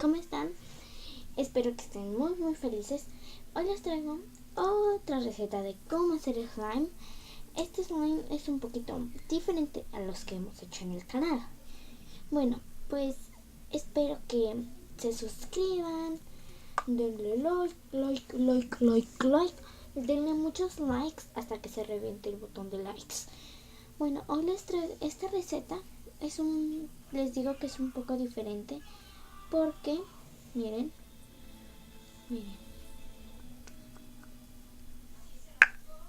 ¿Cómo están? Espero que estén muy felices. Hoy les traigo otra receta de cómo hacer slime. Este slime es un poquito diferente a los que hemos hecho en el canal. Bueno, pues espero que se suscriban, denle like, denle muchos likes hasta que se reviente el botón de likes. Bueno, hoy les traigo esta receta. Les digo que es un poco diferente porque miren,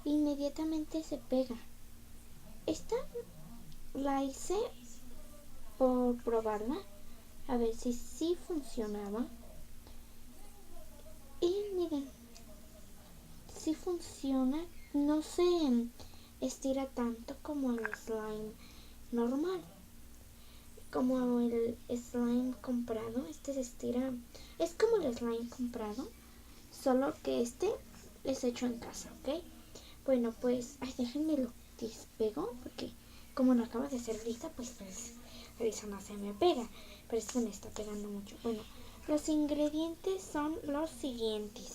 inmediatamente se pega. Esta la hice por probarla, a ver si sí funcionaba. Y miren, sí funciona, no se estira tanto como el slime normal. Como el slime comprado, este se estira, es como el slime comprado, solo que este es hecho en casa, ¿ok? Bueno, pues, déjenme lo despego, porque como no acaba de ser lista, pues ahorita no se me pega, pero esto me está pegando mucho. Bueno, los ingredientes son los siguientes.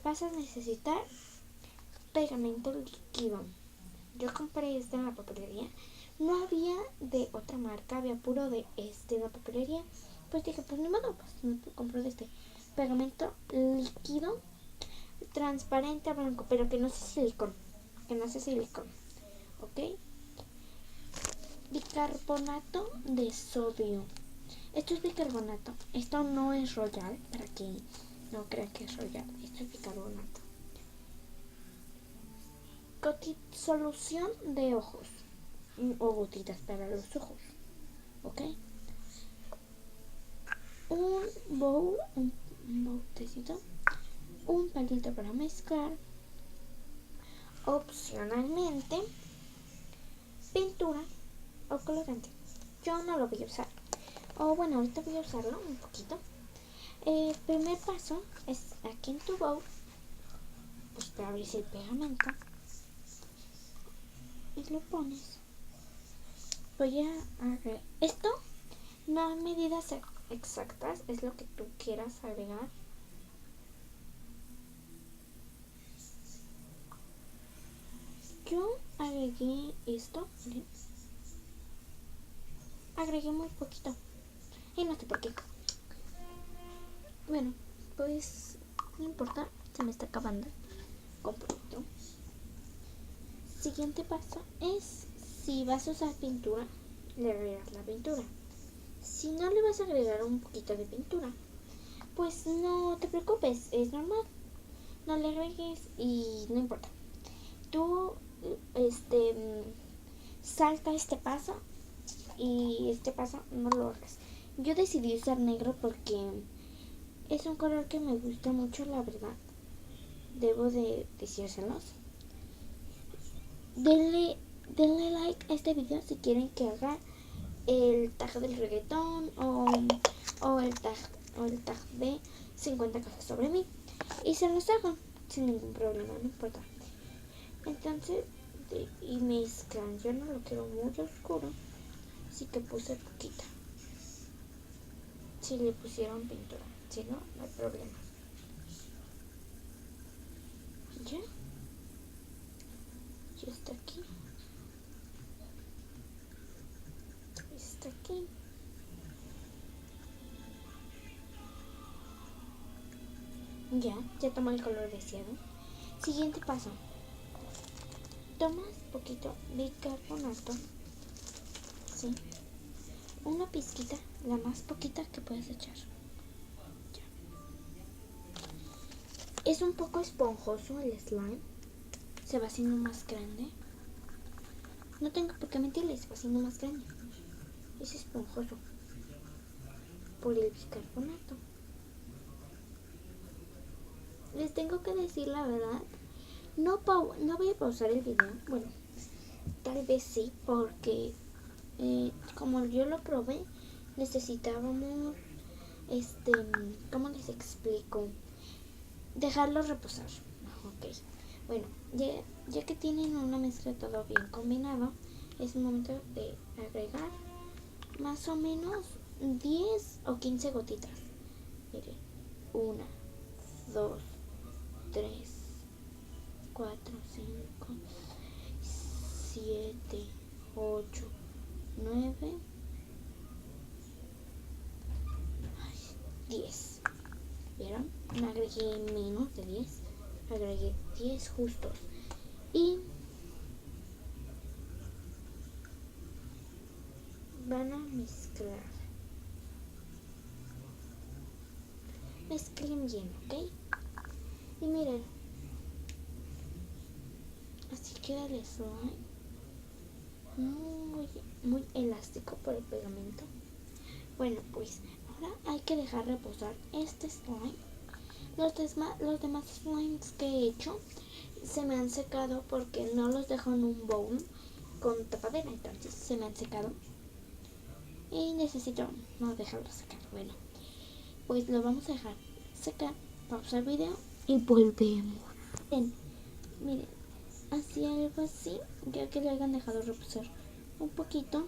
Vas a necesitar pegamento líquido. Yo compré este en la papelería. No había de otra marca, había puro de este en la papelería. Pues dije, pues ni modo, pues me compro de este. Pegamento líquido, transparente a blanco, pero que no sea silicón. ¿Ok? Bicarbonato de sodio. Esto es bicarbonato. Esto no es Royal, para que no crean que es Royal. Esto es bicarbonato. Solución de ojos o gotitas para los ojos. ¿Ok? Un botecito, un palito para mezclar. Opcionalmente, pintura o colorante. Yo no lo voy a usar. O bueno, ahorita voy a usarlo un poquito. El primer paso es aquí en tu bowl, pues te abres el pegamento y lo pones. Voy a agregar esto, no hay medidas exactas, es lo que tú quieras agregar. Yo agregué esto, ¿sí? Agregué muy poquito y no sé por qué. Bueno, pues no importa, se me está acabando. Compro otro. Siguiente paso es, si vas a usar pintura, le agregas la pintura. Si no le vas a agregar un poquito de pintura, pues no te preocupes, es normal. No le agregues y no importa. Tú salta este paso y este paso no lo hagas. Yo decidí usar negro porque es un color que me gusta mucho, la verdad. Debo de decírselos. Denle like a este video si quieren que haga el tag del reggaetón o el tag de 50 cosas sobre mí. Y se los hago sin ningún problema, no importa. Entonces, y mezclan. Yo no lo quiero muy oscuro, así que puse poquita. Si le pusieron pintura, si no, no hay problema. ¿Ya? Ya está aquí. Está aquí. Ya tomó el color deseado. Siguiente paso. Tomas poquito bicarbonato, ¿sí? Una pizquita, la más poquita que puedes echar. Ya. Es un poco esponjoso el slime. Se va haciendo más grande. No tengo por qué mentirles, se va haciendo más grande. Es esponjoso por el bicarbonato. Les tengo que decir la verdad. No voy a pausar el video. Bueno, tal vez sí, porque como yo lo probé, necesitábamos, ¿cómo les explico? Dejarlo reposar. Ok. Bueno, ya que tienen una mezcla todo bien combinado, es momento de agregar más o menos 10 o 15 gotitas. 1, 2, 3, 4, 5, 7, 8, 9, 10. ¿Vieron? Me agregué menos de 10. Agregué 10 justos. Y van a mezclar. Mezclen bien, ¿ok? Y miren, así queda el slime. Muy elástico por el pegamento. Bueno, pues ahora hay que dejar reposar este slime. Los demás slimes que he hecho se me han secado porque no los dejo en un bowl con tapadera, entonces se me han secado y necesito no dejarlos secar. Bueno, pues lo vamos a dejar secar, pausa el video y volvemos. Miren, así algo así, ya que lo hayan dejado reposar un poquito.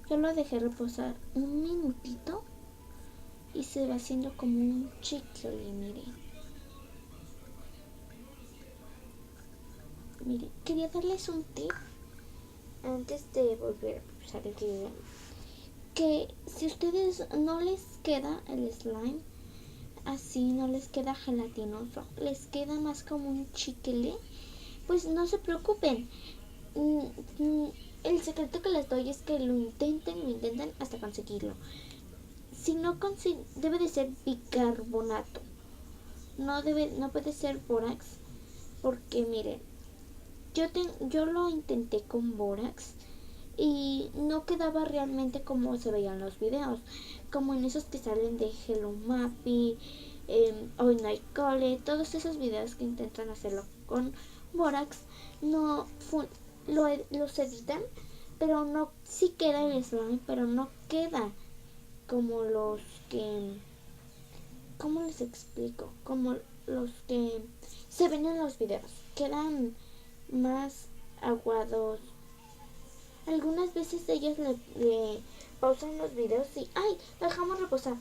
Yo lo dejé reposar un minutito y se va haciendo como un chicle, miren. Miren, quería darles un tip antes de volver a usar el video. Que si ustedes no les queda el slime así, no les queda gelatinoso, les queda más como un chicle, pues no se preocupen. El secreto que les doy es que lo intenten hasta conseguirlo. Si no consiguen, debe de ser bicarbonato. No puede ser bórax, porque miren, yo lo intenté con bórax y no quedaba realmente como se veían los videos, como en esos que salen de Hello Mappy, Hoy Night Cole, todos esos videos que intentan hacerlo con bórax, los editan, pero no, sí queda el slime, pero no queda como los que, ¿cómo les explico? Como los que se ven en los videos, quedan más aguados. Algunas veces ellos le pausan los videos y ¡ay! Lo dejamos reposar,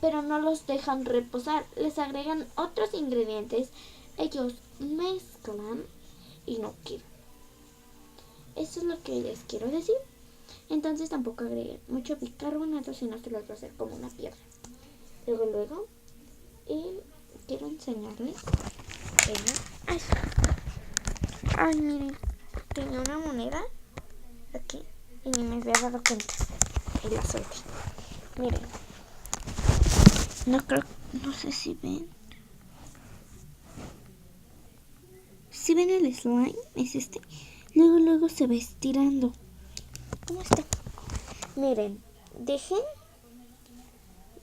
pero no los dejan reposar, les agregan otros ingredientes, ellos mezclan y no quieren. Eso es lo que les quiero decir. Entonces tampoco agreguen mucho bicarbonato, si no se los va a hacer como una piedra. Luego y quiero enseñarles ay, miren, tenía una moneda aquí y ni me había dado cuenta y la solté. Miren, no sé si ven. Si ven el slime, es este. Luego se va estirando. ¿Cómo está? Miren,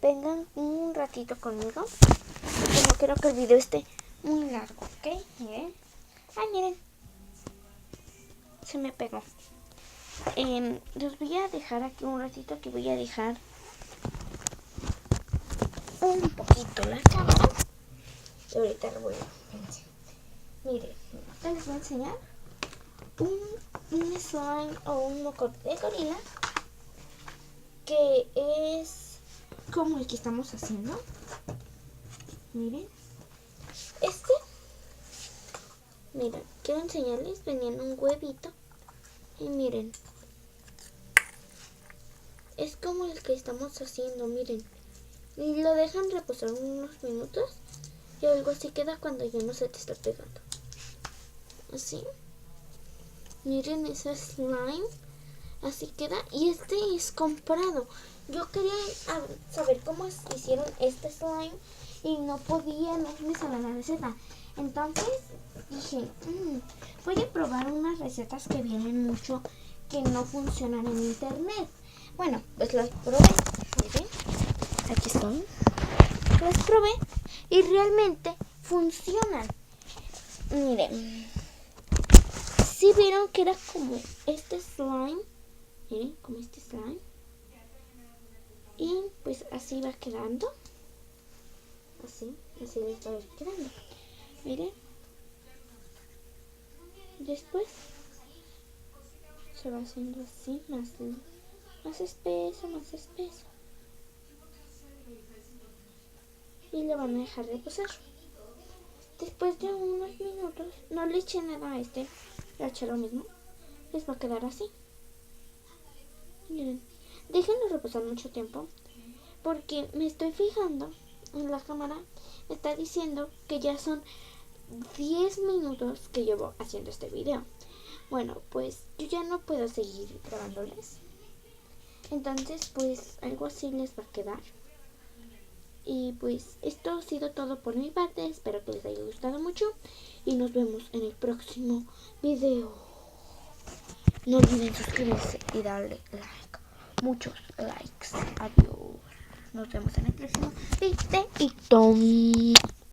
vengan un ratito conmigo, porque no quiero que el video esté muy largo, ¿ok? Miren. Ay, miren. Se me pegó. Los voy a dejar aquí un ratito, que voy a dejar un poquito la cámara. Y ahorita lo voy a enseñar. Miren, les voy a enseñar un slime o un moco de gorila que es como el que estamos haciendo. Miren, miren, quiero enseñarles, venía en un huevito y miren, es como el que estamos haciendo, miren, y lo dejan reposar unos minutos y algo así queda cuando ya no se te está pegando, así. Miren ese slime, así queda, y este es comprado. Yo quería saber cómo hicieron este slime y no me sabía la receta. Entonces dije, voy a probar unas recetas que vienen mucho que no funcionan en internet. Bueno, pues las probé. Miren, aquí estoy. Las probé y realmente funcionan. Miren, si vieron que era como este slime. Miren, como este slime. Y pues así va quedando. Así les va a ir quedando. Miren. Después se va haciendo así, más espeso, más espeso. y le van a dejar reposar. Después de unos minutos, no le eché nada a este, le eché lo mismo, les va a quedar así. Miren, déjenlo reposar mucho tiempo, porque me estoy fijando en la cámara, está diciendo que ya son 10 minutos que llevo haciendo este video. Bueno, pues yo ya no puedo seguir grabándoles, entonces pues algo así les va a quedar. Y pues esto ha sido todo por mi parte, espero que les haya gustado mucho y nos vemos en el próximo video. No olviden suscribirse y darle like, muchos likes. Adiós, nos vemos en el próximo videito.